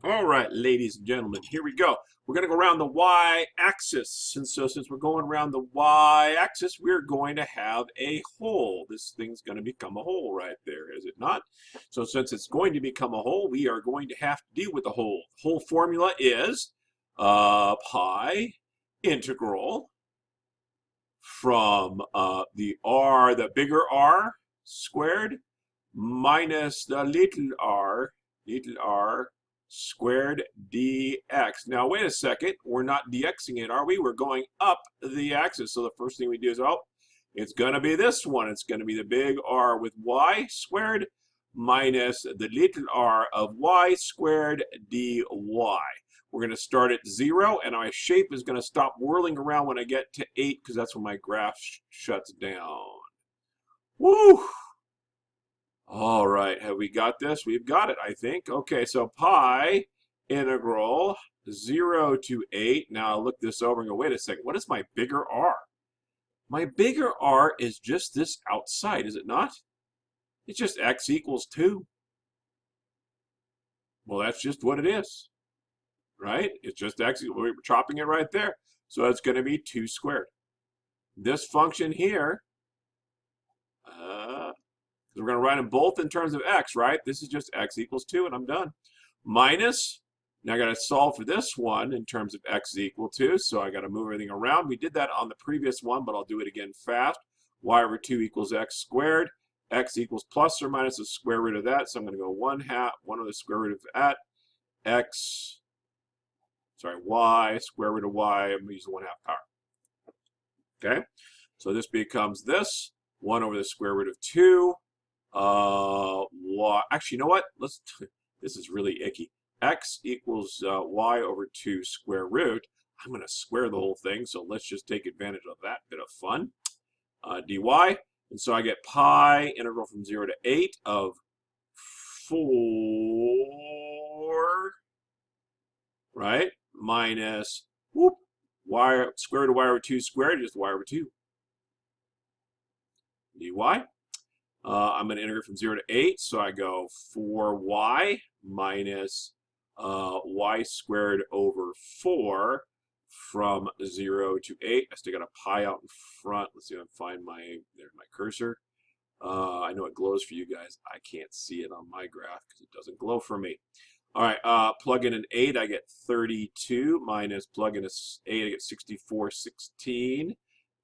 All right, ladies and gentlemen, here we go. We're going to go around the y-axis. And so since we're going around the y-axis, we're going to have a hole. This thing's going to become a hole right there, is it not? So since it's going to become a hole, we are going to have to deal with the hole. The whole formula is pi integral from the bigger R squared minus the little r squared dx. Now, wait a second. We're not dxing it, are we? We're going up the axis. So the first thing we do is, it's going to be this one. It's going to be the big R with y squared minus the little r of y squared dy. We're going to start at 0, and my shape is going to stop whirling around when I get to 8, because that's when my graph shuts down. Woo! All right, have we got this? We've got it, I think. Okay, so pi integral 0 to 8. Now I'll look this over and go, wait a second, what is my bigger R? My bigger R is just this outside, is it not? It's just x equals 2. Well, that's just what it is, right? It's just x, we're chopping it right there. So it's going to be 2 squared. This function here, we're going to write them both in terms of x, right? This is just x equals 2, and I'm done. Minus, now I got to solve for this one in terms of x equal 2, so I got to move everything around. We did that on the previous one, but I'll do it again fast. Y over 2 equals x squared. X equals plus or minus the square root of that, so I'm going to go 1/2, 1 over the square root of that, y, square root of y, I'm going to use the 1/2 power. Okay, so this becomes this, 1 over the square root of 2. Actually, you know what? This is really icky. X equals y over 2 square root. I'm going to square the whole thing, so let's just take advantage of that bit of fun. Dy. And so I get pi integral from 0 to 8 of 4, right? Minus, y, square root of y over 2 squared, just y over 2. Dy. I'm going to integrate from 0 to 8, so I go 4y minus y squared over 4 from 0 to 8. I still got a pi out in front. Let's see if I can find there's my cursor. I know it glows for you guys. I can't see it on my graph because it doesn't glow for me. All right, plug in an 8, I get 32, minus plug in a 8, I get 64/16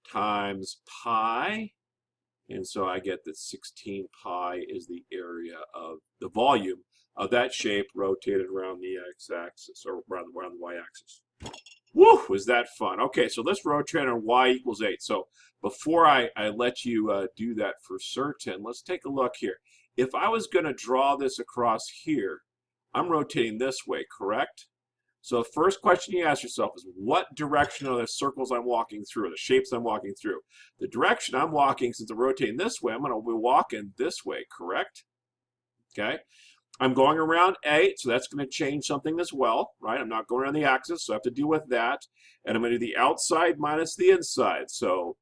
times pi. And so I get that 16 pi is the area of the volume of that shape rotated around the x-axis, or around the y-axis. Woo, was that fun? Okay, so let's rotate on y equals 8. So before I let you do that for certain, let's take a look here. If I was going to draw this across here, I'm rotating this way, correct? So the first question you ask yourself is, what direction are the circles I'm walking through, the shapes I'm walking through? The direction I'm walking, since I'm rotating this way, I'm going to be walking this way, correct? Okay. I'm going around 8, so that's going to change something as well, right? I'm not going around the axis, so I have to deal with that. And I'm going to do the outside minus the inside. So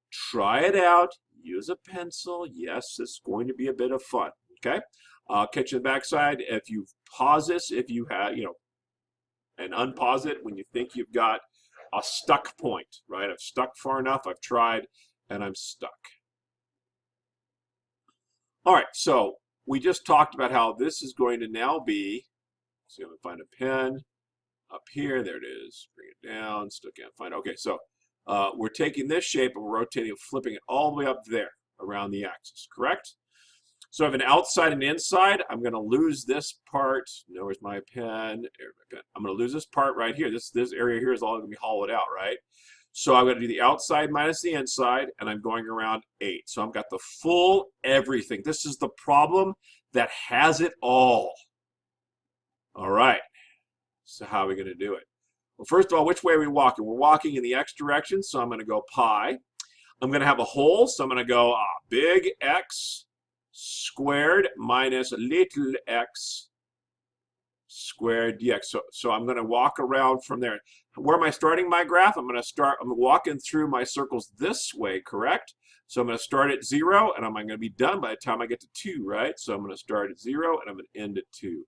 try it out. Use a pencil. Yes, it's going to be a bit of fun, okay? Catch the backside. If you pause this, if you have, and unpause it when you think you've got a stuck point, right? I've stuck far enough, I've tried, and I'm stuck. All right, so we just talked about how this is going to now be, so I'm going to find a pen up here, there it is, bring it down, still can't find it. Okay, so we're taking this shape and we're rotating and flipping it all the way up there around the axis, correct? So I have an outside and inside. I'm going to lose this part. No, where's my pen? There's my pen. I'm going to lose this part right here. This area here is all going to be hollowed out, right? So I'm going to do the outside minus the inside, and I'm going around 8. So I've got the full everything. This is the problem that has it all. All right. So how are we going to do it? Well, first of all, which way are we walking? We're walking in the x direction, so I'm going to go pi. I'm going to have a hole, so I'm going to go big X squared minus little x squared dx. So I'm going to walk around from there. Where am I starting my graph? I'm walking through my circles this way, correct? So I'm going to start at 0, and I'm going to be done by the time I get to 2, right? So I'm going to start at 0, and I'm going to end at 2.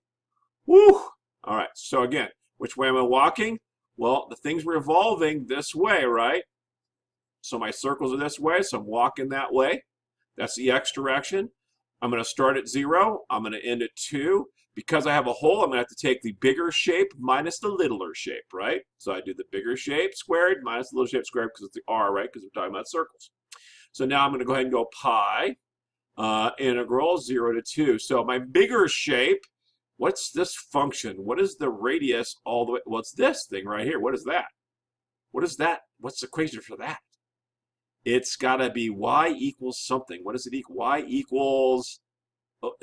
Woo! All right, so again, which way am I walking? Well, the thing's revolving this way, right? So my circles are this way, so I'm walking that way. That's the x direction. I'm going to start at 0. I'm going to end at 2. Because I have a hole, I'm going to have to take the bigger shape minus the littler shape, right? So I do the bigger shape squared minus the little shape squared because it's the r, right? Because we're talking about circles. So now I'm going to go ahead and go pi integral 0 to 2. So my bigger shape, what's this function? What is the radius all the way? Well, it's this thing right here. What is that? What is that? What's the equation for that? It's got to be y equals something. What does it equal? Y equals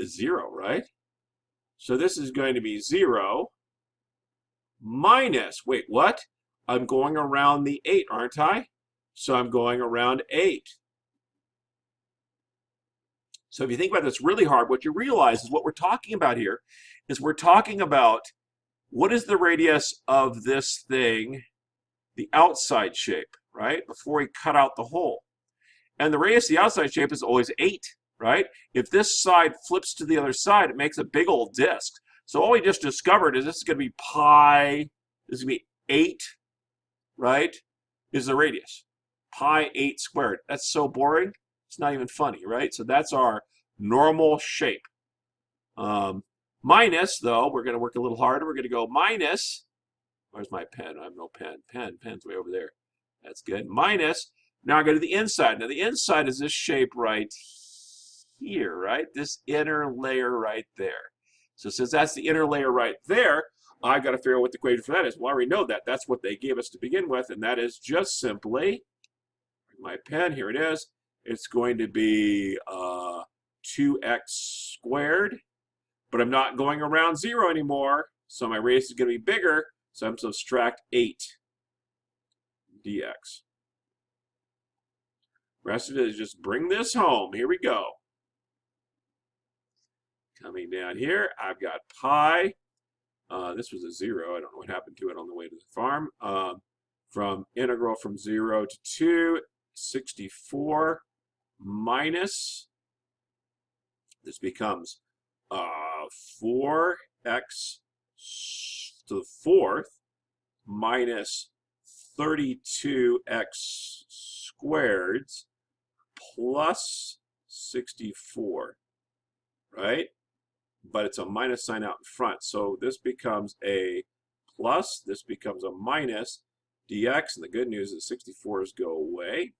0, right? So this is going to be 0 minus, wait, what? I'm going around the 8, aren't I? So I'm going around 8. So if you think about this really hard, what you realize is what we're talking about here is we're talking about what is the radius of this thing, the outside shape, right? Before we cut out the hole. And the radius of the outside shape is always 8. Right? If this side flips to the other side, it makes a big old disk. So all we just discovered is this is going to be pi, this is going to be 8, right, is the radius. Pi 8 squared. That's so boring. It's not even funny, right? So that's our normal shape. Minus, though, we're going to work a little harder. We're going to go minus, where's my pen? I have no pen. Pen's way over there. That's good. Minus, now I go to the inside. Now the inside is this shape right here, right? This inner layer right there. So since that's the inner layer right there, I've got to figure out what the equation for that is. Well, I already know that. That's what they gave us to begin with, and that is just simply, my pen, here it is. It's going to be 2x squared, but I'm not going around 0 anymore, so my radius is going to be bigger, so I'm going to subtract 8 dx. Rest of it is just bring this home. Here we go. Coming down here, I've got pi. This was a 0. I don't know what happened to it on the way to the farm. From integral from 0 to 2, 64 minus, this becomes 4x to the 4th minus 32x squared plus 64, right? But it's a minus sign out in front. So this becomes a plus, this becomes a minus dx, and the good news is 64's go away.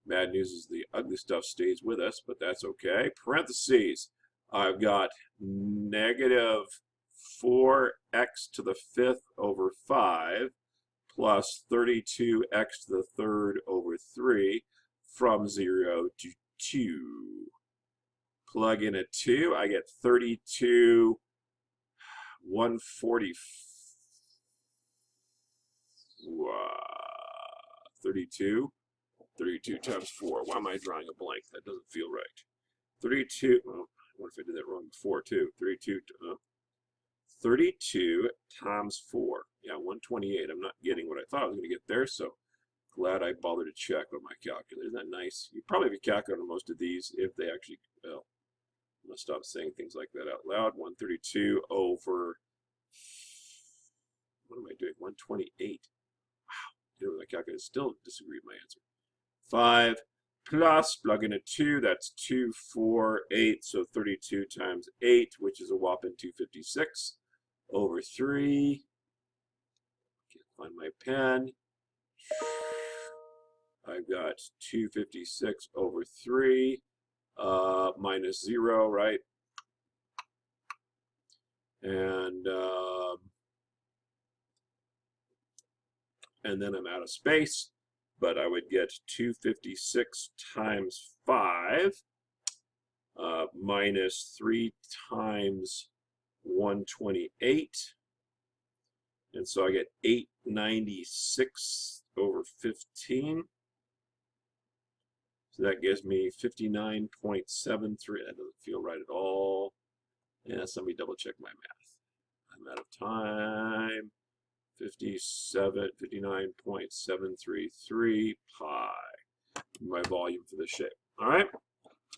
Bad news is the ugly stuff stays with us, but that's okay. Parentheses, I've got negative 4x to the 5th over 5 plus 32x to the 3rd over 3 from 0 to 2. Plug in a 2, I get 32, 140, 32 times 4. Why am I drawing a blank? That doesn't feel right. 32, oh, what if I did that wrong before too? 32 times 4. Yeah, 128. I'm not getting what I thought I was going to get there, so glad I bothered to check on my calculator. Isn't that nice? You probably have a calculator on most of these if they actually, well, I'm going to stop saying things like that out loud. 132 over, what am I doing? 128. Wow, you know, my calculator still disagreed with my answer. 5 plus, plug in a 2, that's 2, 4, 8, so 32 times 8, which is a whopping 256 over 3. Can't find my pen. I've got 256 over 3. Minus 0, right? And then I'm out of space, but I would get 256 times 5 minus 3 times 128, and so I get 896 over 15. So that gives me 59.73. That doesn't feel right at all. Yeah, somebody double check my math. I'm out of time. 59.733 pi. My volume for the shape. All right?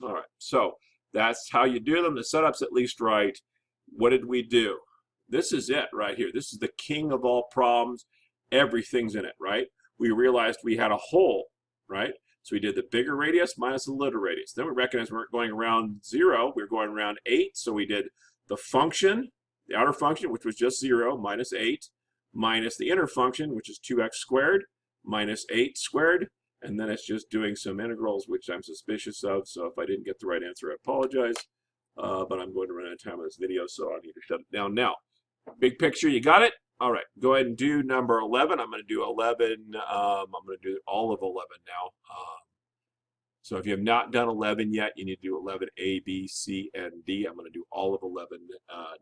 All right. So that's how you do them. The setup's at least right. What did we do? This is it right here. This is the king of all problems. Everything's in it, right? We realized we had a hole, right? So we did the bigger radius minus the little radius. Then we recognized we weren't going around 0. We were going around 8. So we did the function, the outer function, which was just 0, minus 8, minus the inner function, which is 2x squared, minus 8 squared. And then it's just doing some integrals, which I'm suspicious of. So if I didn't get the right answer, I apologize. But I'm going to run out of time on this video, so I need to shut it down now. Big picture, you got it? All right, go ahead and do number 11. I'm going to do 11. I'm going to do all of 11 now. So if you have not done 11 yet, you need to do 11 A, B, C, and D. I'm going to do all of 11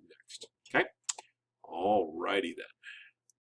next. Okay? All righty then.